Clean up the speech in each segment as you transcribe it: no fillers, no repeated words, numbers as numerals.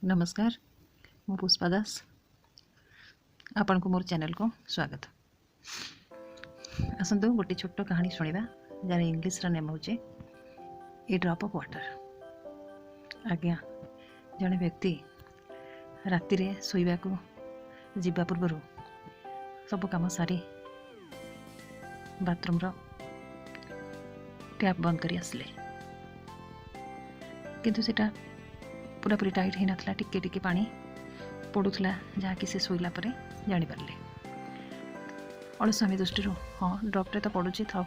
नमस्कार मु पुष्पा दास आपण को मोर चैनल को स्वागत। आसतु गोटे छोट कहानी शुणा जार इंग्लीश नेम हो ए ड्रॉप ऑफ वाटर। आज्ञा जड़े व्यक्ति राति रे शोवा को जीवा पूर्व सब कम सारी बाथरूम रो टैप बंद करी आसले किंतु सेटा पूरा पूरी टाइट ही नाथला, टिके टिके पानी पड़ूला जहाँकि से शोला पर जानीपारे। अलस्वामी दृष्टि हाँ ड्रपटे तो पड़ुची था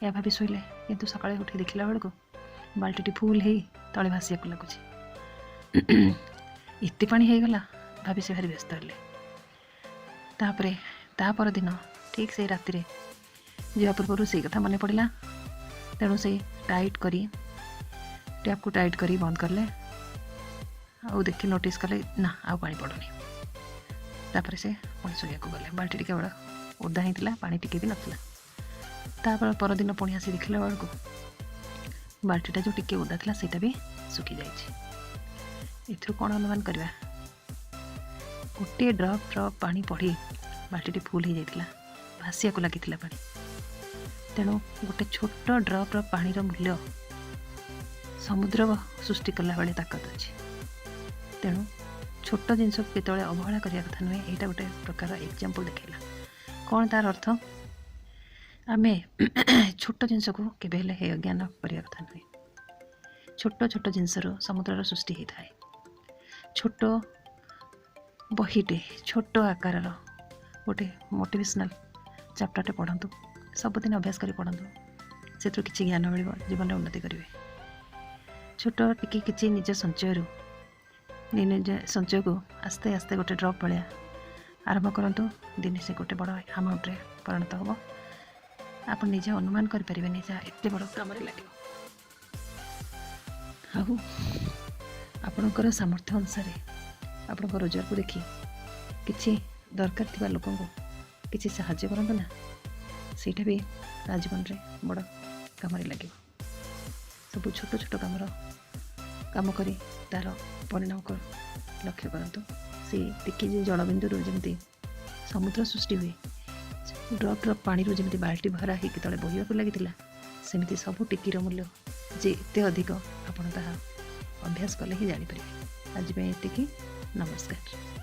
या भाभी शोले किंतु सकाଳେ उठी देखला बेलू बाल्टी फुल हो तले भासिया लगुच एत पा होगला भाभी से भारी व्यस्त हेले। तापर दिन ठीक से राति जा पूर्व से कथा मन पड़ा तेणु से टाइट करी टैप को टाइट करी बंद करले आउ देखी नोटिस कले ना आउ पानी पड़ुनी। तापर से पुणी शोया को गले बाल्टी केवल ओदा ही पानी टिके भी नाला। तापर परदिन पुणी आसी देखला बेलू बाल्टीटा जो टिके ओदा था सेटा भी सुखी जाइए। एथु कौन अनुमान करवा गोटे ड्रप ड्रप पानी पड़ी बाल्टी फुल हो जाता भासिया को लगी पानी। तेणु गोटे छोट ड्रप पानी मूल्य समुद्र सृष्टि कला बेले ताकत अच्छी। तेणु छोट जिनस को केतले अवहेला करने कथा नुहे। यहाँ गोटे प्रकार एग्जांपल देखला कौन तार अर्थ आमे छोट जिनस को केबेले हे अज्ञान करने कथा नुहे। छोट छोट जिनसर समुद्र सृष्टि होता है। छोट बहीटे छोट आकार गोटे मोटिवेशनल चैप्टरटे पढ़तु सबुदिन अभ्यास कर पढ़तु से किसी ज्ञान मिल जीवन में उन्नति करेंगे। छोट टिके किसी निज संचय निज संचय को आस्ते आस्ते गोटे ड्रप भाया आरंभ करतु दिने से गोटे बड़ अमाउंट परिणत हम। आप निजे अनुमान करें एत बड़ कम लगे आपणकर सामर्थ्य अनुसार आपण रोजगार को देखी किसी दरकार थिबा लोक किसी साहाय्य करंतु ना सीटा भी जीवन में बड़ कम लगे। सब छोट छोट काम करी तार परिणाम को लक्ष्य करंतु से टिके जलबिंदु जमी समुद्र सृष्टि हुए ड्रप ड्रप पानी जमी बाल्टी भरा ही तले बहिवाक लगी सेमती सब टिकीर मूल्य जे एते अधिक आपण ताहा अभ्यास कले ही जानी परिबे। आज एतिकी नमस्कार।